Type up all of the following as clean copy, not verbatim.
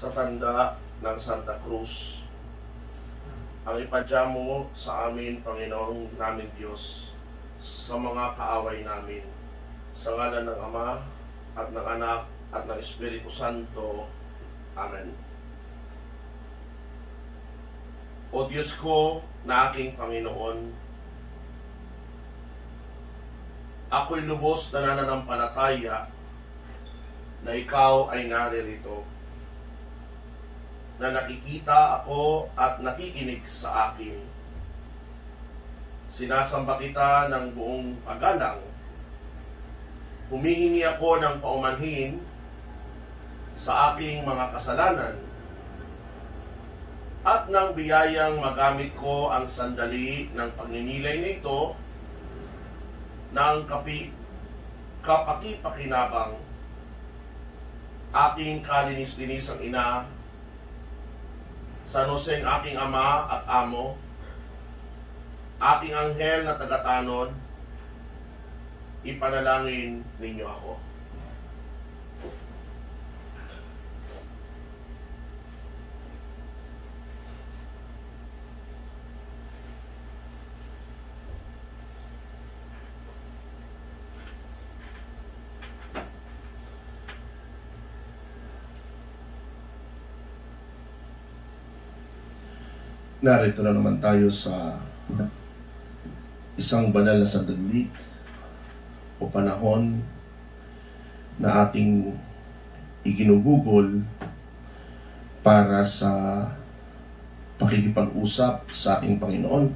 sa tanda ng Santa Cruz. Ang ipadya mo sa amin, Panginoon namin Diyos, sa mga kaaway namin, sa ngalan ng Ama at ng Anak at ng Espiritu Santo. Amen. O Diyos ko na aking Panginoon, ako'y lubos na nananampalataya na ikaw ay naririto, na nakikita ako at nakikinig sa akin. Sinasamba kita ng buong paggalang. Humihingi ako ng paumanhin sa aking mga kasalanan at ng biyayang magamit ko ang sandali ng pagninilay nito ng kapakipakinabang, aking kalinis-linisang ina, San Jose ang aking ama at amo, aking anghel na tagatanod, ipanalangin ninyo ako. Narito na naman tayo sa isang banal na sandali o panahon na ating iginugugol para sa pakikipag-usap sa ating Panginoon.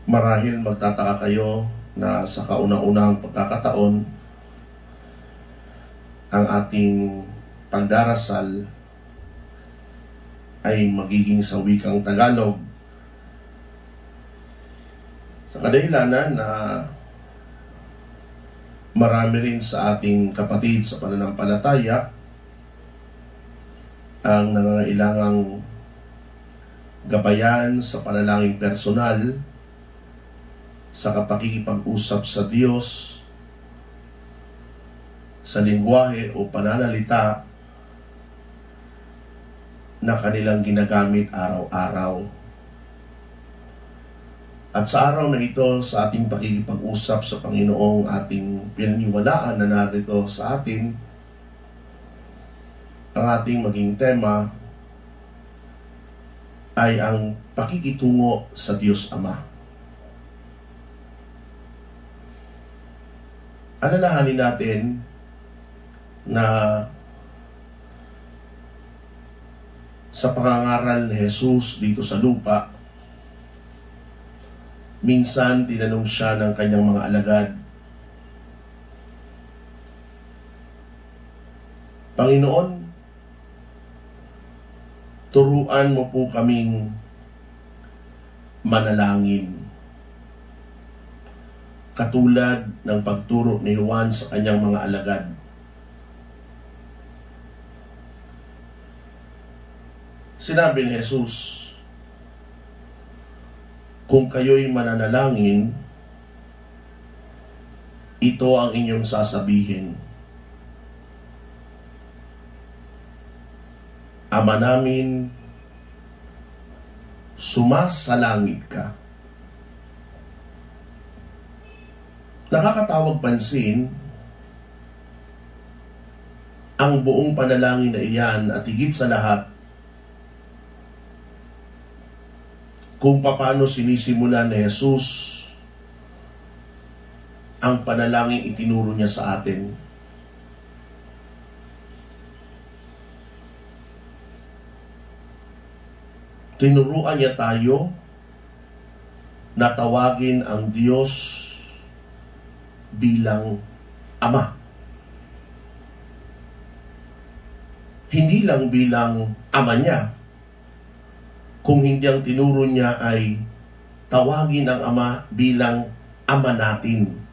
Marahil magtataka kayo na sa kauna-unahang pagkakataon ang ating pagdarasal ay magiging sa wikang Tagalog. Sa kadahilanan na marami rin sa ating kapatid sa pananampalataya ang nangangailangang gabayan sa panalangin personal, sa kapakikipag-usap sa Diyos, sa lingwahe o pananalita na kanilang ginagamit araw-araw. At sa araw na ito, sa ating pakikipag-usap sa Panginoong ating pinaniwalaan na narito sa atin, ang ating maging tema ay ang pakikitungo sa Diyos Ama. Alalahanin natin na sa pangangaral ni Jesus dito sa lupa, minsan tinanong siya ng kanyang mga alagad, Panginoon, turuan mo po kaming manalangin, katulad ng pagturo ni Juan sa kanyang mga alagad. Sinabi ni Jesus, kung kayo'y mananalangin, ito ang inyong sasabihin. Ama namin, sumasalangit ka. Nakakatawag pansin ang buong panalangin na iyan at higit sa lahat, kung paano sinisimulan ni Jesus ang panalangin itinuro niya sa atin. Tinuruan niya tayo na tawagin ang Diyos bilang Ama. Hindi lang bilang Ama niya, kung hindi ang tinuro niya ay tawagin ang Ama bilang Ama natin.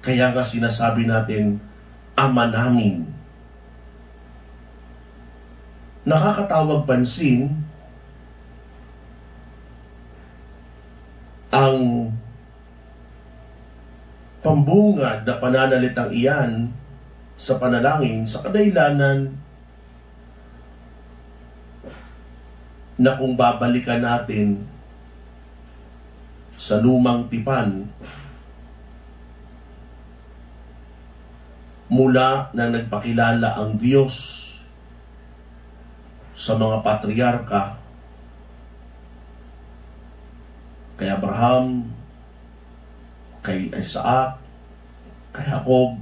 Kaya nga sinasabi natin, Ama namin. Nakakatawag pansin ang pambungad na pananalitang iyan sa panalangin sa kadahilanan na kung babalikan natin sa lumang tipan mula na nagpakilala ang Diyos sa mga patriarka, kay Abraham, kay Isaac, kay Jacob,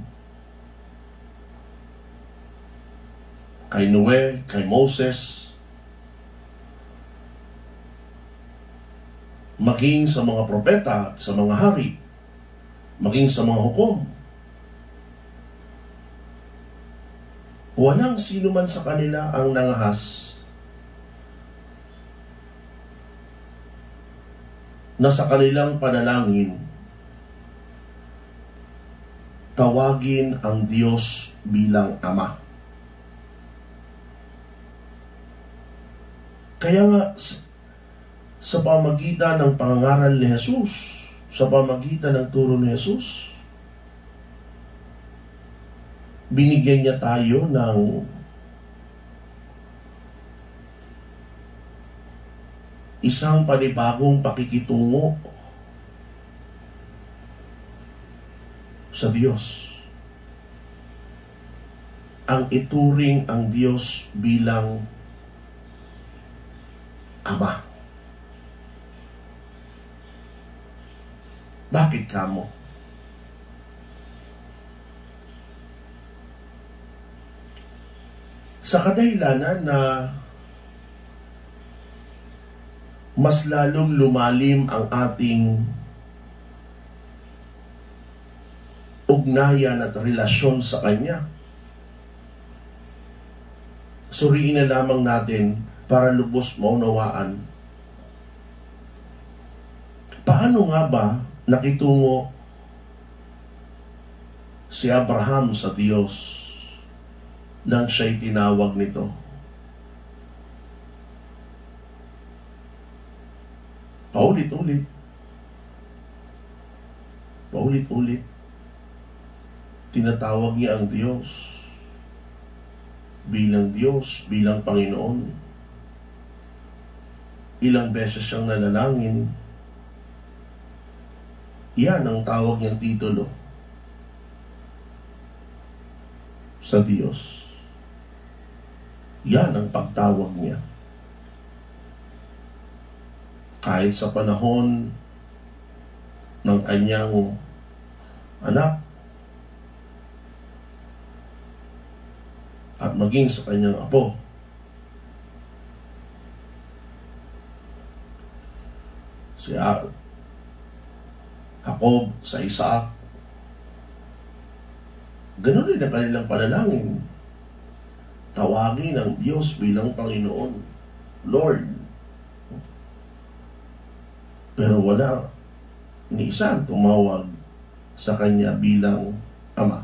kay Noe, kay Moses, maging sa mga propeta at sa mga hari, maging sa mga hukom. Walang sino man sa kanila ang nangahas na sa kanilang panalangin tawagin ang Diyos bilang Ama. Kaya nga, sa pamagitan ng pangangaral ni Jesus, sa pamagitan ng turo ni Jesus, binigyan niya tayo ng isang panibagong pakikitungo sa Diyos. Ang ituring ang Diyos bilang Ama. Bakit kamo? Sa kadahilanan na mas lalong lumalim ang ating ugnayan at relasyon sa Kanya. Suriin na lamang natin para lubos maunawaan. Paano nga ba nakitungo si Abraham sa Diyos nang siya'y tinawag nito? Paulit-ulit. Paulit-ulit. Tinatawag niya ang Diyos bilang Panginoon. Ilang beses siyang nanalangin. Yan ang tawag niyang titulo sa Diyos. Yan ang pagtawag niya. Kahit sa panahon ng kanyang anak at maging sa kanyang apo, si Jacob, sa Isaac, ganun din ang kanilang panalangin. Tawagin ang Diyos bilang Panginoon, Lord. Pero wala ni isa tumawag sa Kanya bilang Ama.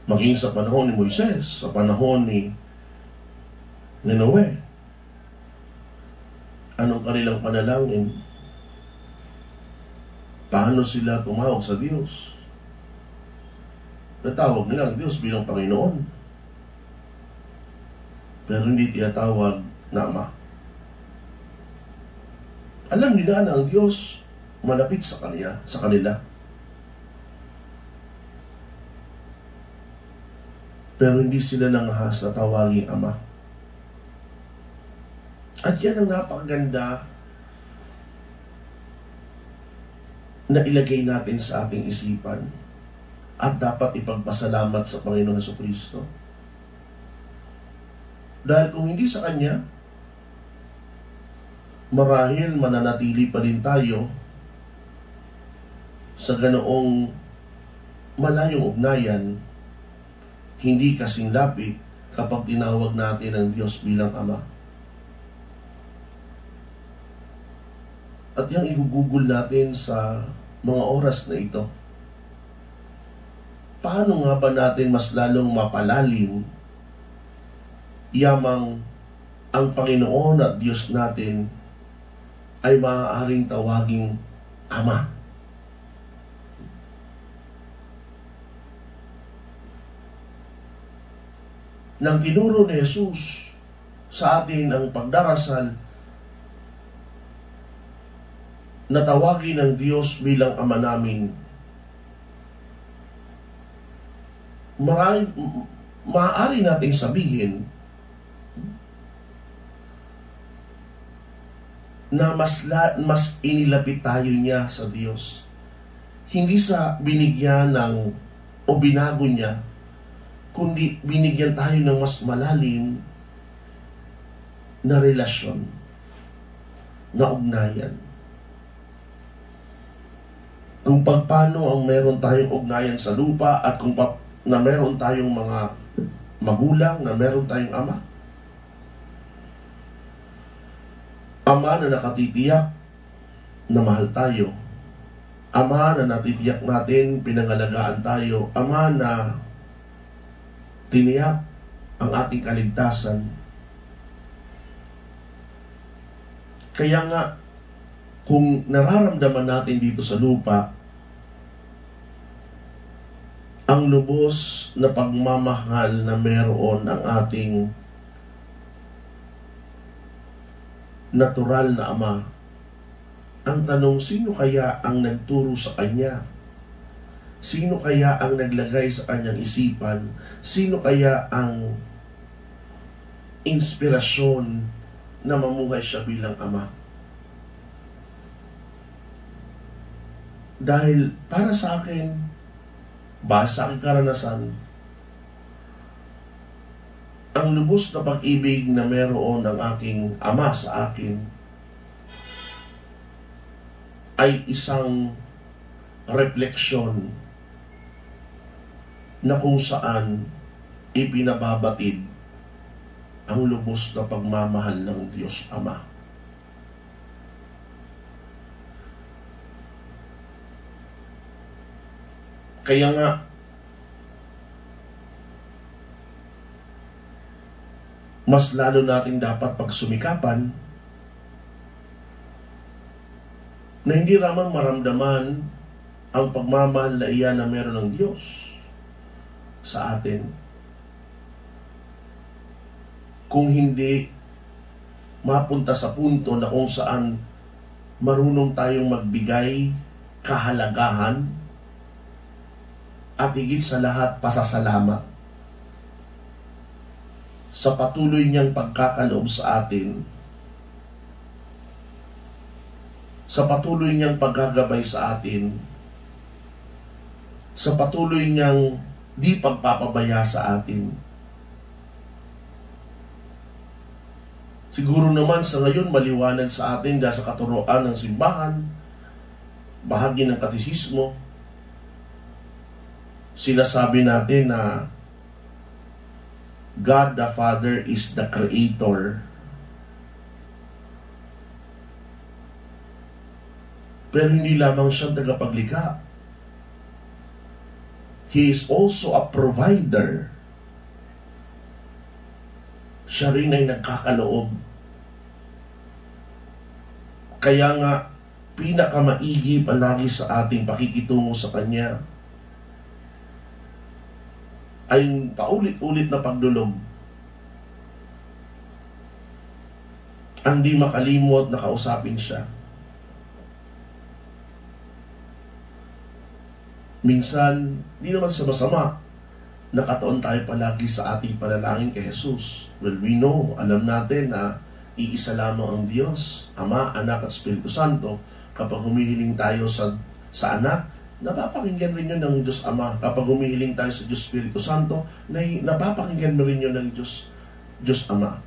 Maging sa panahon ni Moises, sa panahon ni Noe, anong kanilang panalangin? Paano sila tumawag sa Diyos? Natawag nila ang Diyos bilang Panginoon, pero hindi tinatawag na Ama. Alam nila na ang Diyos malapit sa kanila. Pero hindi sila nangahas na tawaging Ama. At yan ang napakaganda na ilagay natin sa ating isipan at dapat ipagpasalamat sa Panginoon Jesucristo. Dahil kung hindi sa Kanya, marahil mananatili pa din tayo sa ganoong malayong ugnayan, hindi kasing lapit kapag tinawag natin ang Diyos bilang Ama. At yung igugugol natin sa mga oras na ito, paano nga ba natin mas lalong mapalalim yamang ang Panginoon at Diyos natin ay maaaring tawaging Ama? nang tinuro ni Jesus sa atin ang pagdarasal na tawagin ng Diyos bilang Ama namin, maaari nating sabihin na mas inilapit tayo niya sa Diyos. Hindi sa binigyan o binago niya, kundi binigyan tayo ng mas malalim na relasyon, na ugnayan. Kung paano ang meron tayong ugnayan sa lupa at kung na meron tayong mga magulang, na meron tayong ama. Ama na nakatitiyak na mahal tayo. Ama na natitiyak natin, pinangalagaan tayo. Ama na tiniyak ang ating kaligtasan. Kaya nga, kung nararamdaman natin dito sa lupa ang lubos na pagmamahal na meron ang ating natural na ama, ang tanong, sino kaya ang nagturo sa kanya? Sino kaya ang naglagay sa kanyang isipan? Sino kaya ang inspirasyon na mamuhay siya bilang ama? Dahil para sa akin, base sa aking karanasan, ang lubos na pag-ibig na meron ng aking ama sa akin ay isang refleksyon na kung saan ipinababatid ang lubos na pagmamahal ng Diyos Ama. Kaya nga, mas lalo nating dapat pagsumikapan na hindi ramang maramdaman ang pagmamahal na iyan na meron ng Diyos sa atin. Kung hindi mapunta sa punto na kung saan marunong tayong magbigay kahalagahan at higit sa lahat pasasalamat sa patuloy niyang pagkakaloob sa atin, sa patuloy niyang paggagabay sa atin, sa patuloy niyang di pagpapabaya sa atin. Siguro naman sa ngayon maliwanag sa atin dahil sa katuruan ng simbahan, bahagi ng katisismo, sinasabi natin na God the Father is the Creator. Pero hindi lamang siya tagapaglikha. He is also a provider. Siya rin ay nagkakaloob. Kaya nga, pinakamaigi palagi sa ating pakikitungo sa Kanya ay paulit-ulit na pagdulog. Ang di makalimot na kausapin siya. Minsan, di naman sa masama, nakataon tayo palagi sa ating panalangin kay Jesus. Well, we know, alam natin na iisa lamang ang Diyos, Ama, Anak at Espiritu Santo. Kapag humihiling tayo sa Anak, napapakinggan rin yun ng Diyos Ama. Kapag humihiling tayo sa Diyos Espiritu Santo, napapakinggan rin yun ng Diyos Ama.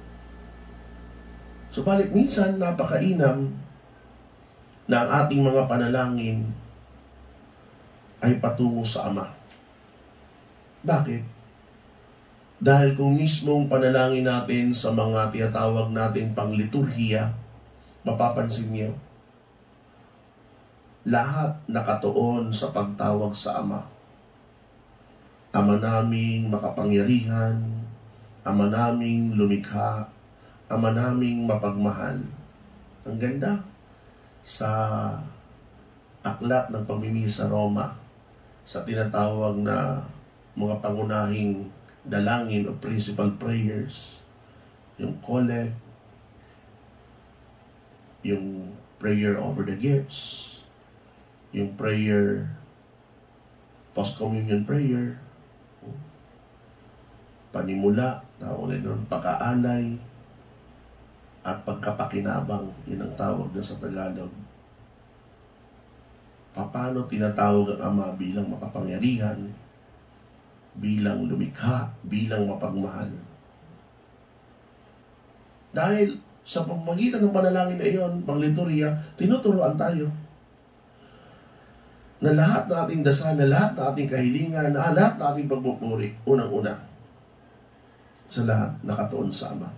Subalit minsan, napakainam na ang ating mga panalangin ay patungo sa Ama. Bakit? Dahil kung mismong panalangin natin sa mga tinatawag nating pangliturhiya, mapapansin niyo, lahat nakatuon sa pagtawag sa Ama. Ama naming makapangyarihan, Ama naming lumikha, Ama naming mapagmahal. Ang ganda sa aklat ng pamimisa Roma, sa tinatawag na mga pangunahing dalangin o principal prayers, yung collect, yung prayer over the gifts, yung prayer, post-communion prayer, panimula, tawag nila nun, pagkaalay, at pagkapakinabang, yun ang tawag na sa Tagalog. Paano tinatawag ang Ama bilang makapangyarihan, bilang lumikha, bilang mapagmahal. Dahil sa pamamagitan ng panalangin na iyon, pangliturya, tinuturuan tayo na lahat ng ating dasal, na lahat ng ating kahilingan, na lahat ng ating pagpupuri, unang-una, sa lahat nakatuon sa Ama.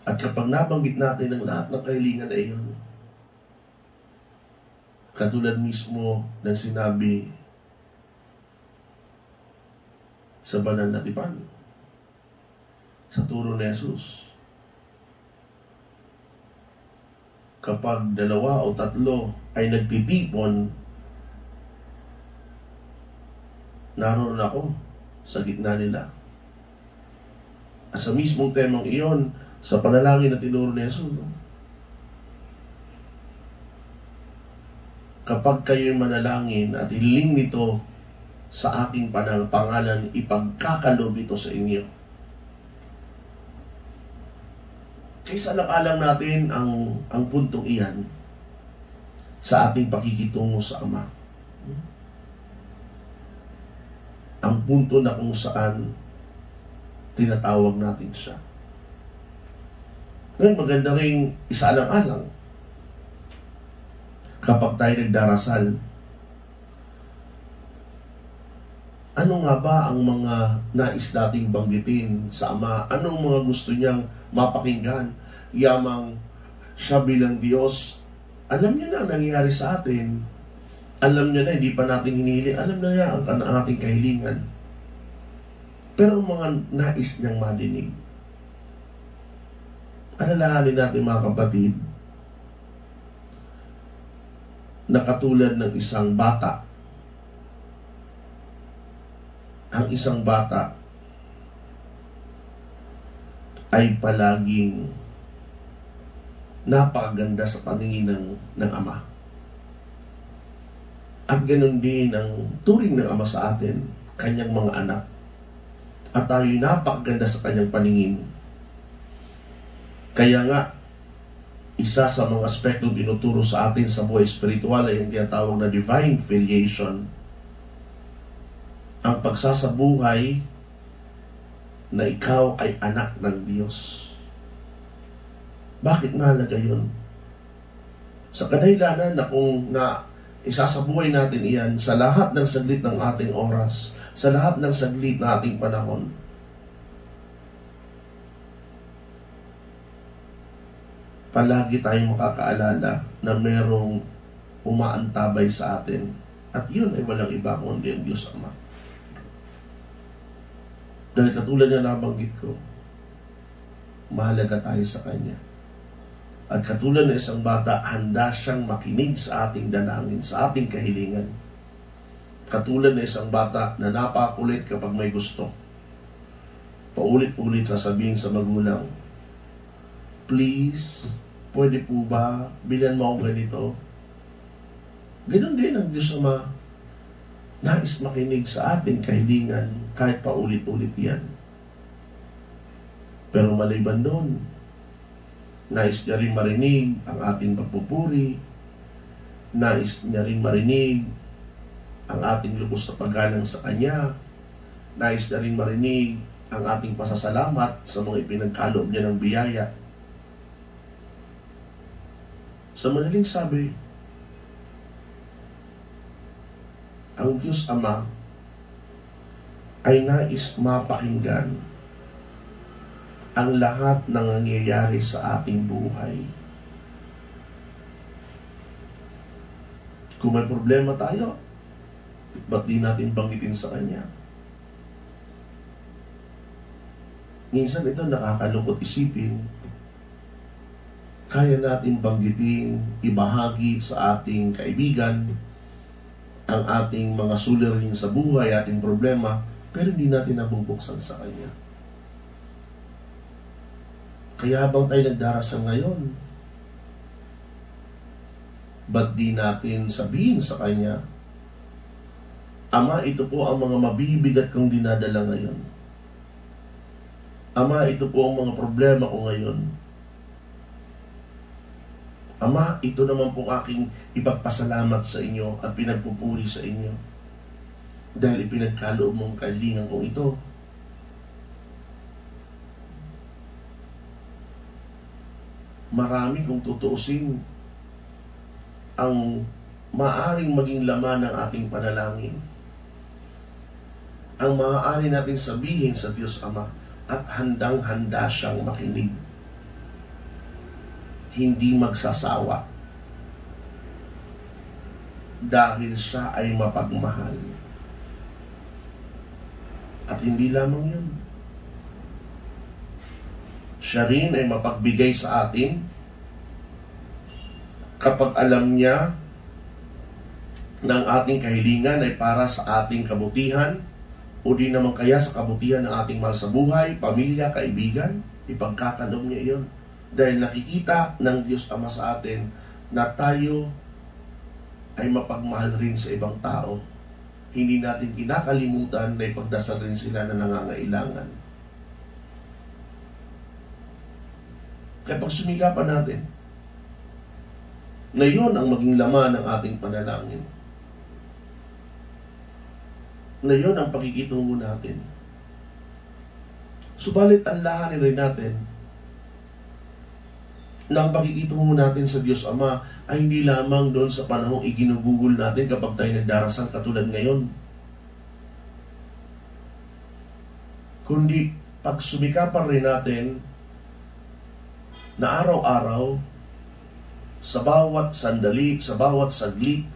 At kapag nabanggit natin ang lahat ng kahilingan na iyon, katulad mismo ng sinabi sa banal na tipan, sa turo ni Jesus, kapag 2 o 3 ay nagtitipon, naroon ako sa gitna nila. At sa mismong temang iyon, sa panalangin na tinuro ni Jesus, kapag kayo'y manalangin at hiling nito sa aking pangalan, ipagkakalob ito sa inyo. Kaysa alang-alang natin ang puntong iyan sa ating pakikitungo sa Ama. Ang punto na kung saan tinatawag natin siya. Ngayon, maganda rin isa-alang-alang kapag tayo nagdarasal, ano nga ba ang mga nais nating banggitin sa Ama? Anong mga gusto niyang mapakinggan? Yamang siya bilang Diyos, alam niya na ang nangyayari sa atin. Alam niya na, hindi pa natin hinihiling. Alam na niya ang ating kahilingan. Pero ang mga nais niyang madinig, alalahanin natin mga kapatid, na katulad ng isang bata. Ang isang bata ay palaging napakaganda sa paningin ng Ama. At ganun din ang turing ng Ama sa atin, kanyang mga anak. At tayo'y napakaganda sa kanyang paningin. Kaya nga, isa sa mga aspektong tinuturo sa atin sa buhay espiritual ay yung tinatawag na divine filiation. Ang pagsasabuhay na ikaw ay anak ng Diyos. Bakit mahalaga yun? Sa kadahilanan na kung isasabuhay natin iyan sa lahat ng saglit ng ating oras, sa lahat ng saglit na ating panahon, palagi tayong makakaalala na merong umaantabay sa atin. At yun ay walang iba kundi ang Diyos Ama. Dahil katulad na nabanggit ko, mahalaga tayo sa Kanya. At katulad na isang bata, handa siyang makinig sa ating dalangin, sa ating kahilingan. Katulad na isang bata na napakulit kapag may gusto. Paulit-ulit sasabihin sa magulang, please, pwede po ba, bilan mo ako ganito? Ganon din ang Diyos Ama, nais makinig sa ating kahilingan kahit paulit-ulit yan. Pero maliban doon, nais niya rin marinig ang ating pagpupuri, nais niya rin marinig ang ating lubos na paggalang sa Kanya, nais niya rin marinig ang ating pasasalamat sa mga ipinagkaloob niya ng biyaya. Sa madaling sabi, ang Diyos Ama ay nais mapakinggan ang lahat ng nangyayari sa ating buhay. Kung may problema tayo, ba't di natin banggitin sa Kanya? Minsan ito nakakalungkot isipin, kaya natin banggitin, ibahagi sa ating kaibigan, ang ating mga suliranin sa buhay, ating problema, pero hindi natin nabubuksan sa Kanya. Kaya habang tayo nagdarasal ngayon, ba't di natin sabihin sa Kanya, Ama, ito po ang mga mabibigat kong dinadala ngayon. Ama, ito po ang mga problema ko ngayon. Ama, ito naman po aking ipagpasalamat sa inyo at pinagpupuri sa inyo. Dahil ipinagkaloob mong kahilingan kong ito. Marami kung tutuusin ang maaring maging laman ng ating panalangin. Ang maaari natin sabihin sa Diyos Ama at handang-handa siyang makinig. Hindi magsasawa. Dahil siya ay mapagmahal. At hindi lamang yun. Siya rin ay mapagbigay sa atin kapag alam niya na ang ating kahilingan ay para sa ating kabutihan o di naman kaya sa kabutihan ng ating mahal sa buhay, pamilya, kaibigan, ipagkakaloob niya iyon. Dahil nakikita ng Diyos Ama sa atin na tayo ay mapagmahal rin sa ibang tao. Hindi natin kinakalimutan na ipagdasal rin sila na nangangailangan. Kaya pag sumikapan natin, na yun ang maging laman ng ating panalangin. Na yun ang pakikitungo natin. Subalit alalahanin rin natin na ang pakikitungo natin sa Diyos Ama ay hindi lamang doon sa panahong iginugugol natin kapag tayo nagdarasal katulad ngayon. Kundi pag sumikapan rin natin na araw-araw sa bawat sandali, sa bawat saglit,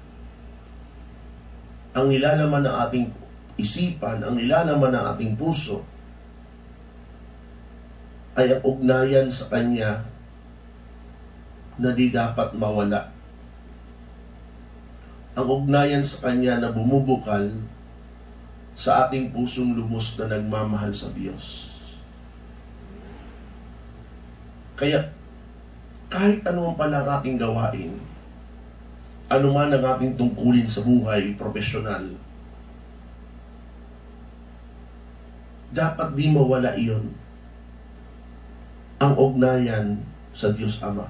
ang nilalaman ng ating isipan, ang nilalaman ng ating puso ay ang ugnayan sa Kanya na di dapat mawala. Ang ugnayan sa Kanya na bumubukal sa ating pusong lubos na nagmamahal sa Diyos. Kaya kahit ano man pala ang ating gawain, ano man ang ating tungkulin sa buhay, profesional, dapat di mawala iyon, ang ugnayan sa Diyos Ama.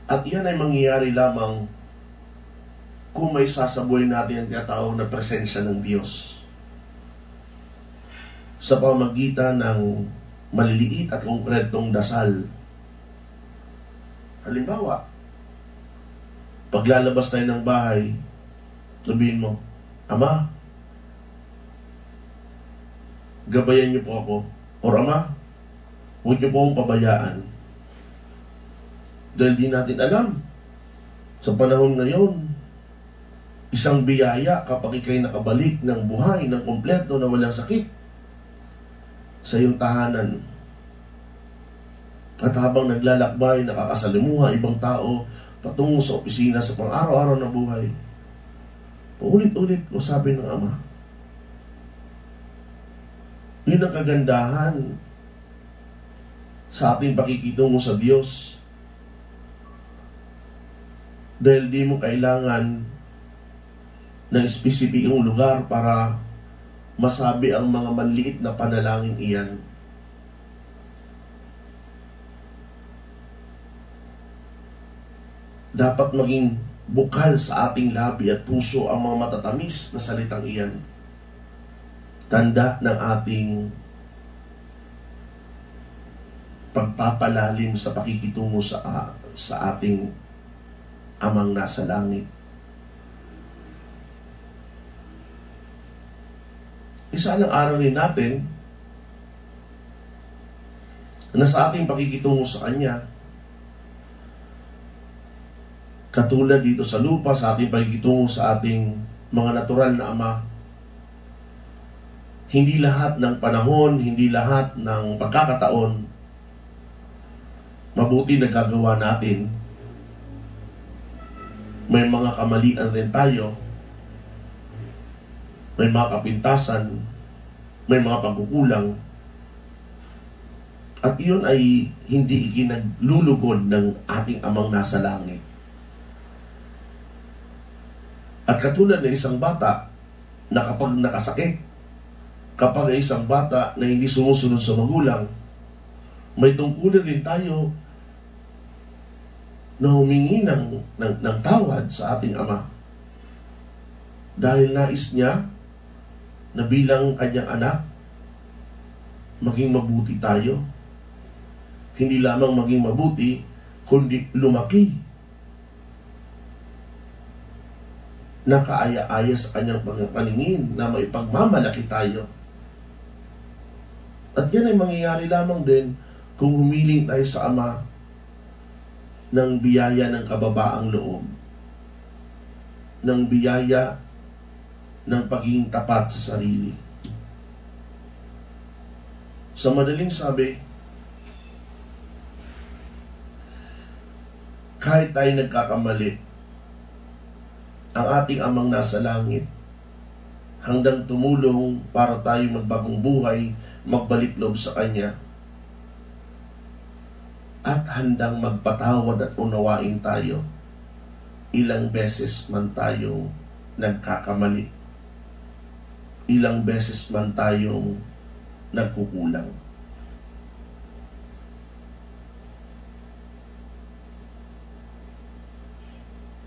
At yan ay mangyayari lamang kung may sasabuhay natin ang tinatawag na presensya ng Diyos sa pamamagitan ng maliliit at konkretong dasal. Halimbawa, paglalabas tayo ng bahay, sabihin mo, Ama, gabayan niyo po ako. Or Ama, huwag niyo po akong pabayaan. Dahil di natin alam, sa panahon ngayon, isang biyaya kapag ikay nakabalik ng buhay, ng kompleto na walang sakit sa iyong tahanan. At habang naglalakbay, nakakasalimuha ibang tao patungo sa opisina sa pang-araw-araw na buhay, paulit-ulit usapin ng Ama. Yun ang kagandahan sa ating pakikitungo sa Diyos. Dahil di mo kailangan ng spesipikong lugar para masabi ang mga maliit na panalangin iyan. Dapat maging bukal sa ating labi at puso ang mga matatamis na salitang iyan. Tanda ng ating pagpapalalim sa pakikitungo sa ating Amang nasa langit. Isa ng araw rin natin na sa ating pakikitungo sa Kanya, katulad dito sa lupa, sa ating pakikitungo sa ating mga natural na ama, hindi lahat ng panahon, hindi lahat ng pagkakataon mabuti nagagawa natin. May mga kamalian rin tayo may mga kapintasan, may mga pagkukulang, at iyon ay hindi ikinaglulugod ng ating amang nasa langit. At katulad ng isang bata na kapag nakasakit, kapag ay isang bata na hindi sumusunod sa magulang, may tungkulin rin tayo na humingi ng tawad sa ating ama. Dahil nais niya na bilang kanyang anak, maging mabuti tayo. Hindi lamang maging mabuti, kundi lumaki. Nakaaya-aya sa kanyang paningin na may pagmamalaki tayo. At yan ay mangyayari lamang din kung humiling tayo sa Ama ng biyaya ng kababaang loob, ng biyaya ng pagiging tapat sa sarili. Sa madaling sabi, kahit tayo nagkakamali, ang ating amang nasa langit hanggang tumulong para tayo magbagong buhay, magbalik loob sa Kanya, at handang magpatawad at unawain tayo ilang beses man tayo nagkakamali, ilang beses man tayong nagkukulang.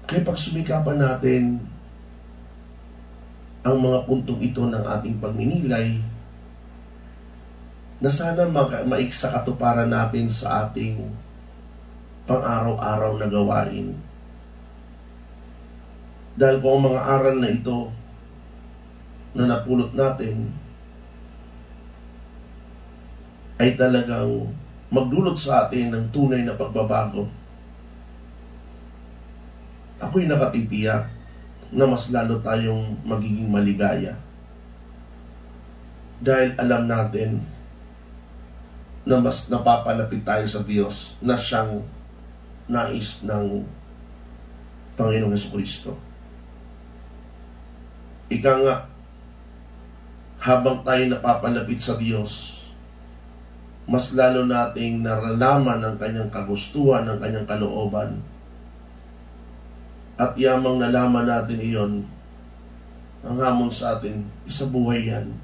Kaya pagsumikapan natin ang mga puntong ito ng ating pagninilay, na sana maiksa katuparan natin sa ating pang-araw-araw na gawain. Dahil kung ang mga aral na ito na napulot natin ay talagang magdulot sa atin ng tunay na pagbabago, ako'y nakatitiyak na mas lalo tayong magiging maligaya. Dahil alam natin na mas napapalapit tayo sa Diyos na siyang nais ng Panginoong Jesucristo. Ika nga, habang tayo napapalapit sa Diyos, mas lalo nating naralaman ang Kanyang kagustuhan, ang Kanyang kalooban. At yamang nalaman natin iyon, ang hamon sa atin, isabuhay yan,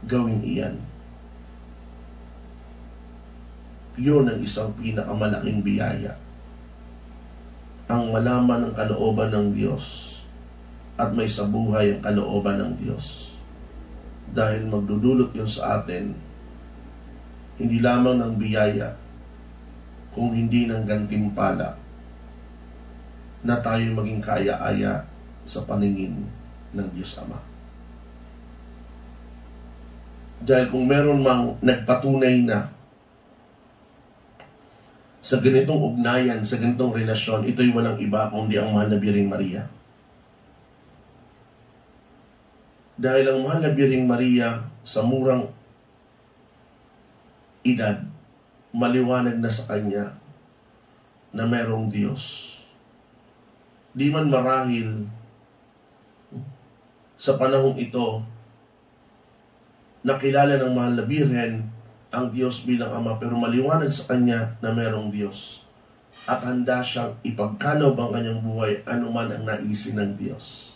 gawin iyan. Yun ang isang pinakamalaking biyaya. Ang malaman ng kalooban ng Diyos at may sabuhay ang kalooban ng Diyos. Dahil magdudulot yun sa atin, hindi lamang ng biyaya, kung hindi ng gantimpala, na tayo maging kaya-aya sa paningin ng Diyos Ama. Dahil kung meron mang nagpatunay na sa ganitong ugnayan, sa ganitong relasyon, ito'y walang iba kundi ang mahal na Biring Maria. Dahil ang mahal na Biring Maria sa murang edad, maliwanag na sa kanya na mayroong Diyos. Di man marahil sa panahong ito nakilala ng mahal na Birhen ang Diyos bilang Ama, pero maliwanag sa kanya na mayroong Diyos at handa siyang ipagkaloob ang kanyang buhay anuman ang naisin ng Diyos.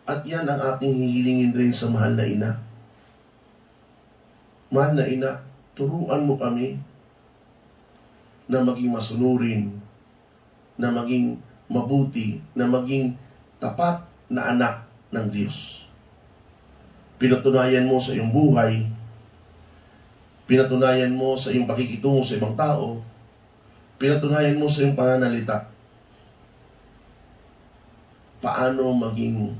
At yan ang ating hihilingin rin sa mahal na Ina. Mahal na Ina, turuan mo kami na maging masunurin, na maging mabuti, na maging tapat na anak ng Diyos. Pinatunayan mo sa iyong buhay, pinatunayan mo sa iyong pakikitungo sa ibang tao, pinatunayan mo sa iyong pananalita paano maging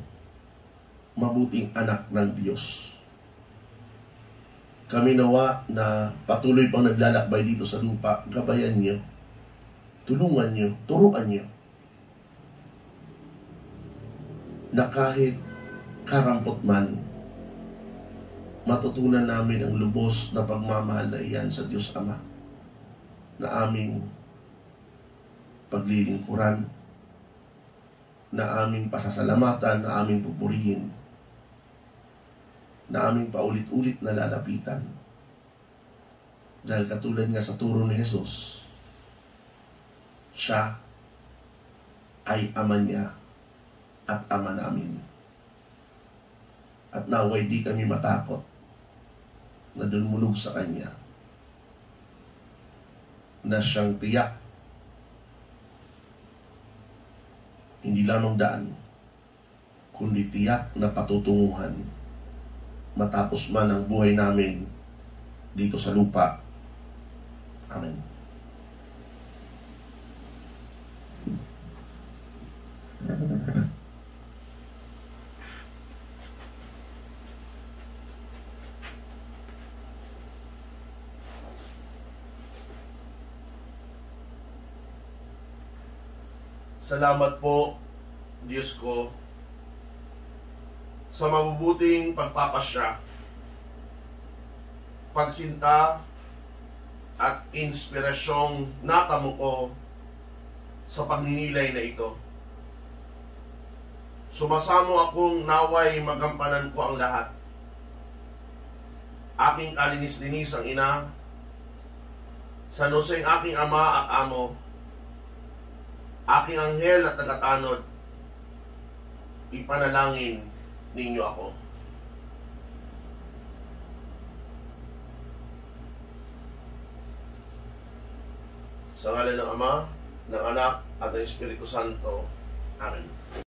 mabuting anak ng Diyos. Kami nawa na patuloy pang naglalakbay dito sa lupa, gabayan niyo, tulungan niyo, turuan niyo, na kahit karampot man, matutunan namin ang lubos na pagmamahal na iyan sa Diyos Ama, na aming paglilingkuran, na aming pasasalamatan, na aming pupurihin, na aming paulit-ulit na lalapitan. Dahil katulad nga sa turo ni Jesus, siya ay ama niya at ama namin. At naway di kami matakot na dumulog sa Kanya, na siyang tiyak, hindi lamang daan, kundi tiyak na patutunguhan matapos man ang buhay namin dito sa lupa. Amen. Salamat po, Diyos ko, sa mabubuting pagpapasya, pagsinta, at inspirasyong natamo ko sa pagninilay na ito. Sumasamo akong naway magampanan ko ang lahat. Aking kalinis-linis ang ina, San Jose ang aking ama at amo, aking anghel at tagatanod, ipanalangin ninyo ako. Sa ngalan ng Ama, ng Anak, at ng Espiritu Santo. Amen.